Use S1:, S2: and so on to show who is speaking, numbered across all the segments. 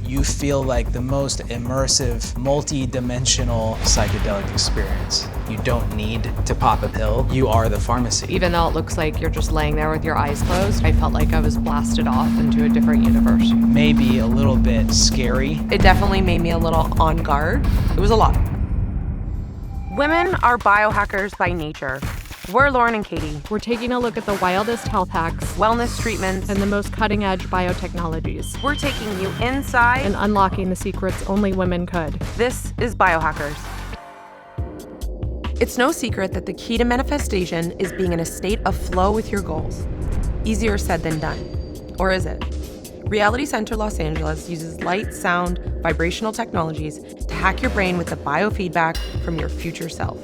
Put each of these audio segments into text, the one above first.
S1: you feel like the most immersive, multi-dimensional psychedelic experience. You don't need to pop a pill. You are the pharmacy.
S2: Even though it looks like you're just laying there with your eyes closed, I felt like I was blasted off into a different universe.
S1: Maybe a little bit scary.
S3: It definitely made me a little on guard. It was a lot. Women are biohackers by nature. We're Lauren and Katie.
S2: We're taking a look at the wildest health hacks,
S3: Wellness treatments,
S2: and the most cutting-edge biotechnologies,
S3: we're taking you inside.
S2: and unlocking the secrets only women could.
S3: This is Biohackers. It's no secret that the key to manifestation is being in a state of flow with your goals. Easier said than done. Or is it? Reality Center Los Angeles uses light, sound, vibrational technologies to hack your brain with the biofeedback from your future self.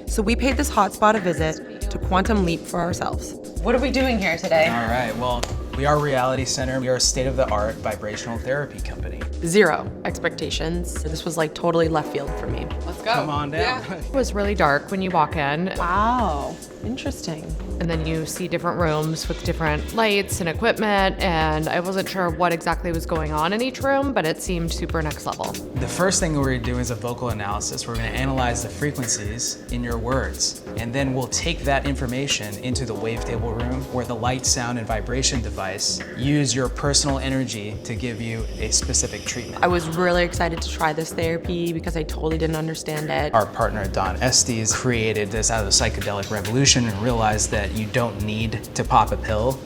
S3: So we paid this hotspot a visit to Quantum Leap for ourselves. What are we doing here today?
S1: All right, well, we are Reality Center. We are a state-of-the-art vibrational therapy company.
S3: Zero expectations. This was like totally left field for me. Let's go.
S1: Come on down.
S2: It was really dark when you walk in,
S3: Wow, interesting.
S2: and then you see different rooms with different lights and equipment, and I wasn't sure what exactly was going on in each room, but it seemed super next level.
S1: The first thing we're gonna do is a vocal analysis. We're gonna analyze the frequencies in your words, and then we'll take that information into the wavetable room where the light, sound, and vibration device use your personal energy to give you a specific treatment.
S3: I was really excited to try this therapy because I totally didn't understand it.
S1: Our partner Don Estes created this out of the psychedelic revolution and realized that you don't need to pop a pill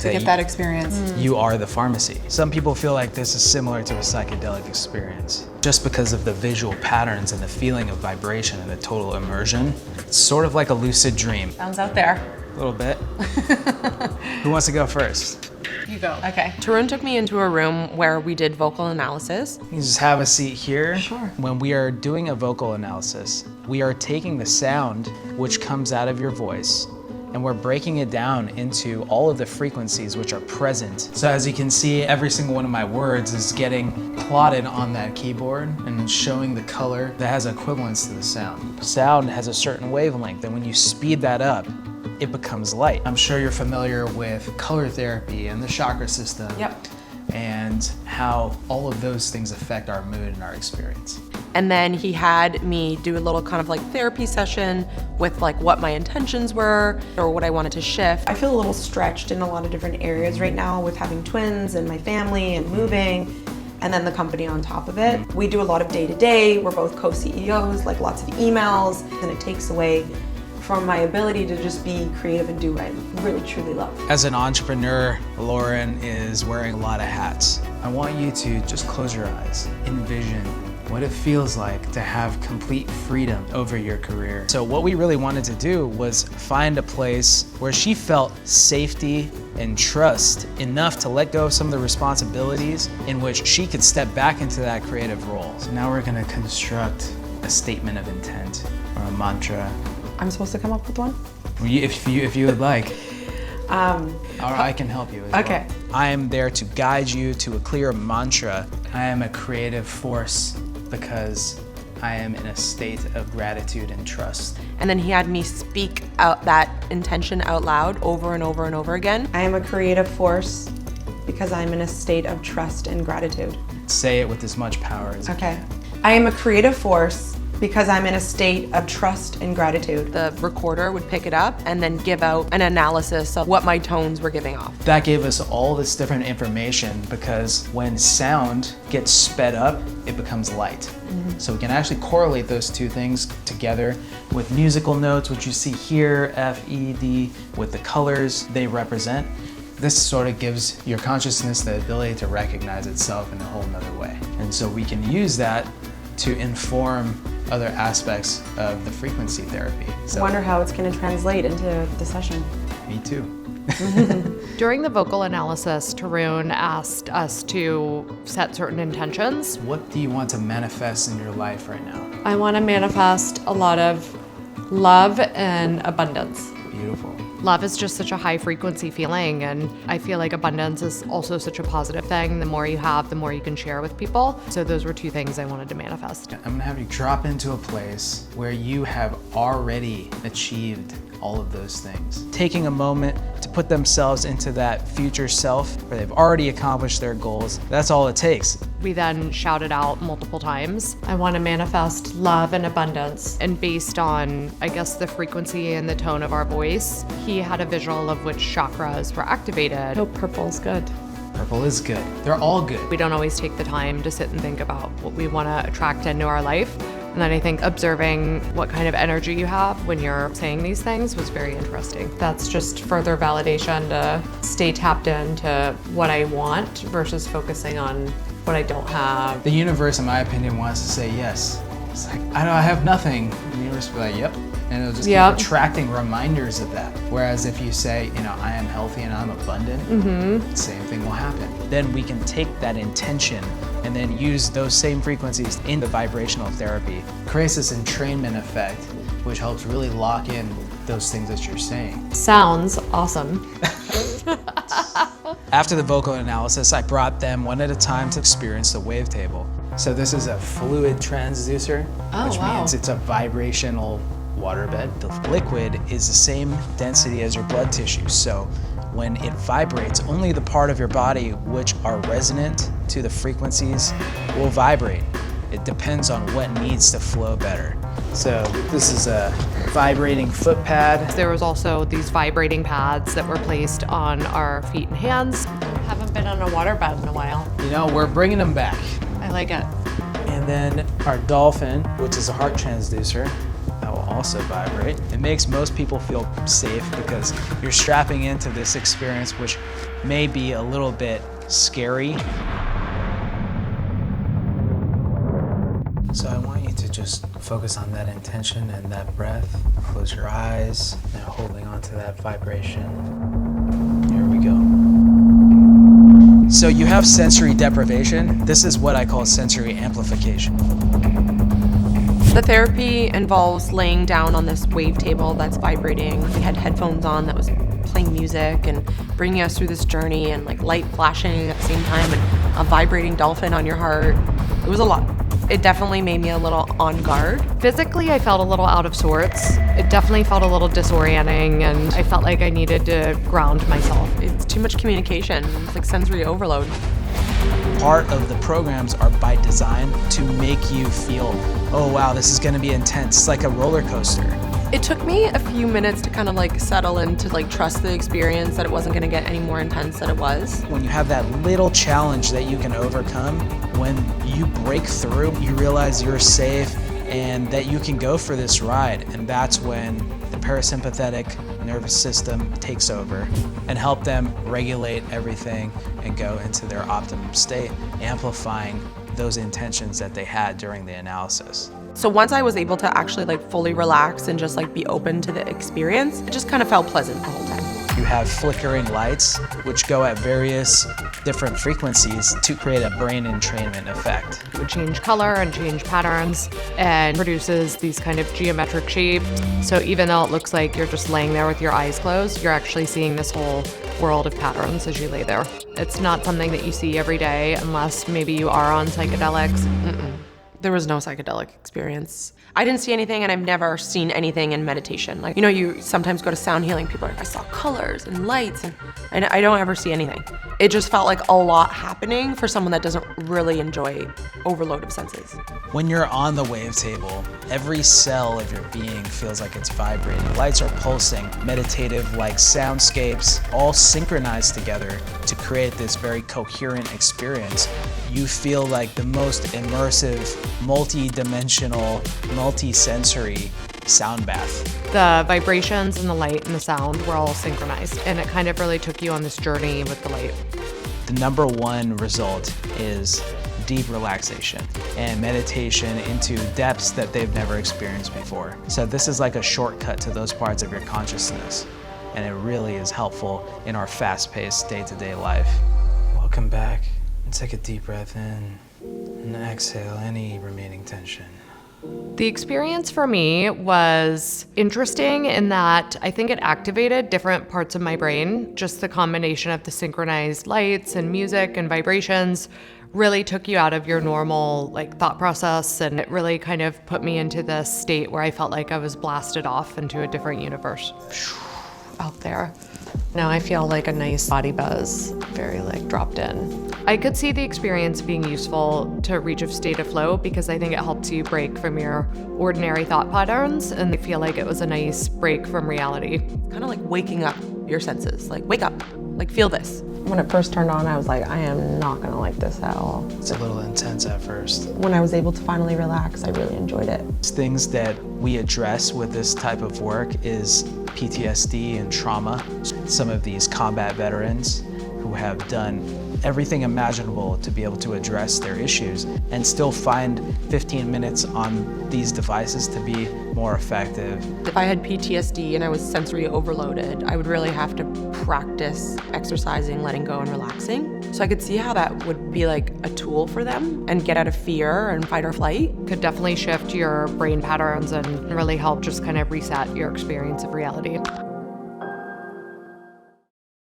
S4: To get that experience.
S1: You are the pharmacy. Some people feel like this is similar to a psychedelic experience. Just because of the visual patterns and the feeling of vibration and the total immersion, it's sort of like a lucid dream.
S4: Sounds out there.
S1: A little bit. Who wants to go first?
S4: You go. Okay.
S3: Tarun took me into a room where we did vocal analysis.
S1: You can just have a seat here.
S4: Sure.
S1: When we are doing a vocal analysis, we are taking the sound which comes out of your voice and we're breaking it down into all of the frequencies which are present. So as you can see, every single one of my words is getting plotted on that keyboard and showing the color that has equivalence to the sound. Sound has a certain wavelength, and when you speed that up, it becomes light. I'm sure you're familiar with color therapy and the chakra system.
S4: Yep.
S1: And how all of those things affect our mood and our experience.
S3: And then he had me do a little kind of like therapy session with like what my intentions were or what I wanted to shift.
S5: I feel a little stretched in a lot of different areas right now with having twins and my family and moving, and then the company on top of it. We do a lot of day-to-day. We're both co-CEOs, like lots of emails, and it takes away from my ability to just be creative and do what I really truly love.
S1: As an entrepreneur, Lauren is wearing a lot of hats. I want you to just close your eyes, envision what it feels like to have complete freedom over your career. So what we really wanted to do was find a place where she felt safety and trust enough to let go of some of the responsibilities in which she could step back into that creative role. So now we're gonna construct a statement of intent or a mantra.
S5: I'm supposed to come up with one?
S1: If you would like. Or I can help you as
S5: Okay.
S1: well. I am there to guide you to a clear mantra. I am a creative force because I am in a state of gratitude and trust.
S3: And then he had me speak out that intention out loud over and over and over again.
S5: I am a creative force because I'm in a state of trust and gratitude.
S1: Say it with as much power as you
S5: Okay.
S1: can.
S5: I am a creative force because I'm in a state of trust and gratitude.
S3: The recorder would pick it up and then give out an analysis of what my tones were giving off.
S1: That gave us all this different information because when sound gets sped up, it becomes light. So we can actually correlate those two things together with musical notes, which you see here, F, E, D, with the colors they represent. This sort of gives your consciousness the ability to recognize itself in a whole nother way. And so we can use that to inform other aspects of the frequency therapy.
S5: I wonder how it's going to translate into the session.
S1: Me too.
S2: During the vocal analysis, Tarun asked us to set certain intentions.
S1: What do you want to manifest in your life right now?
S2: I want to manifest a lot of love and abundance.
S1: Beautiful.
S2: Love is just such a high frequency feeling, and I feel like abundance is also such a positive thing. The more you have, the more you can share with people. So those were two things I wanted to manifest.
S1: I'm gonna have you drop into a place where you have already achieved all of those things. Taking a moment to put themselves into that future self where they've already accomplished their goals, that's all it takes.
S2: We then shouted out multiple times, I want to manifest love and abundance. And based on, I guess, the frequency and the tone of our voice, he had a visual of which chakras were activated.
S4: Oh, purple's good.
S1: Purple is good. They're all good.
S2: We don't always take the time to sit and think about what we want to attract into our life. And then I think observing what kind of energy you have when you're saying these things was very interesting. That's just further validation to stay tapped into what I want versus focusing on what I don't have.
S1: The universe, in my opinion, wants to say yes. It's like, I have nothing. The universe will be like, yep. And it'll just keep attracting reminders of that. Whereas if you say, I am healthy and I'm abundant, the same thing will happen. Then we can take that intention and then use those same frequencies in the vibrational therapy. It creates this entrainment effect, which helps really lock in those things that you're saying.
S2: Sounds awesome.
S1: After the vocal analysis, I brought them one at a time to experience the wavetable. So this is a fluid transducer, which means it's a vibrational waterbed. The liquid is the same density as your blood tissue. So when it vibrates, only the part of your body which are resonant to the frequencies will vibrate. It depends on what needs to flow better. So this is a vibrating foot pad.
S2: There was also these vibrating pads that were placed on our feet and hands.
S4: Haven't been on a waterbed in a while.
S1: We're bringing them back.
S4: I like it.
S1: And then our dolphin, which is a heart transducer, that will also vibrate. It makes most people feel safe because you're strapping into this experience, which may be a little bit scary. So I want you to just focus on that intention and that breath. Close your eyes and holding on to that vibration. Here we go. So you have sensory deprivation. This is what I call sensory amplification.
S3: The therapy involves laying down on this wavetable that's vibrating. We had headphones on that was playing music and bringing us through this journey, and like light flashing at the same time and a vibrating dolphin on your heart. It was a lot. It definitely made me a little on guard.
S2: Physically, I felt a little out of sorts. It definitely felt a little disorienting, and I felt like I needed to ground myself.
S3: It's too much communication. It's like sensory overload.
S1: Part of the programs are by design to make you feel, oh wow, this is gonna be intense. It's like a roller coaster.
S3: It took me a few minutes to kind of like settle in, to like trust the experience, that it wasn't gonna get any more intense than it was.
S1: When you have that little challenge that you can overcome, when you break through, you realize you're safe and that you can go for this ride. And that's when the parasympathetic nervous system takes over and help them regulate everything and go into their optimum state, amplifying those intentions that they had during the analysis.
S3: So once I was able to actually like fully relax and just like be open to the experience, it just kind of felt pleasant the whole time.
S1: You have flickering lights, which go at various different frequencies to create a brain entrainment effect.
S2: It would change color and change patterns and produces these kind of geometric shapes. So even though it looks like you're just laying there with your eyes closed, you're actually seeing this whole world of patterns as you lay there. It's not something that you see every day unless maybe you are on psychedelics.
S3: There was no psychedelic experience. I didn't see anything, and I've never seen anything in meditation. Like, you sometimes go to sound healing, people are like, I saw colors and lights, and I don't ever see anything. It just felt like a lot happening for someone that doesn't really enjoy overload of senses.
S1: When you're on the wavetable, every cell of your being feels like it's vibrating. Lights are pulsing, meditative like soundscapes, all synchronized together to create this very coherent experience. You feel like the most immersive, multi-dimensional, multi-sensory sound bath.
S2: The vibrations and the light and the sound were all synchronized, and it kind of really took you on this journey with the light.
S1: The number one result is deep relaxation and meditation into depths that they've never experienced before. So this is like a shortcut to those parts of your consciousness, and it really is helpful in our fast-paced day-to-day life. Welcome back, and take a deep breath in and exhale any remaining tension.
S2: The experience for me was interesting in that I think it activated different parts of my brain. Just the combination of the synchronized lights and music and vibrations really took you out of your normal thought process, and it really kind of put me into this state where I felt like I was blasted off into a different universe out there.
S4: Now I feel like a nice body buzz, very dropped in.
S2: I could see the experience being useful to reach a state of flow because I think it helps you break from your ordinary thought patterns, and I feel like it was a nice break from reality.
S3: Kind of like waking up your senses, wake up, feel this.
S4: When it first turned on, I was like, I am not gonna like this at all.
S1: It's a little intense at first.
S4: When I was able to finally relax, I really enjoyed it.
S1: Things that we address with this type of work is PTSD and trauma. Some of these combat veterans who have done everything imaginable to be able to address their issues and still find 15 minutes on these devices to be more effective.
S3: If I had PTSD and I was sensory overloaded, I would really have to practice exercising, letting go, and relaxing. So I could see how that would be a tool for them and get out of fear and fight or flight.
S2: Could definitely shift your brain patterns and really help just kind of reset your experience of reality.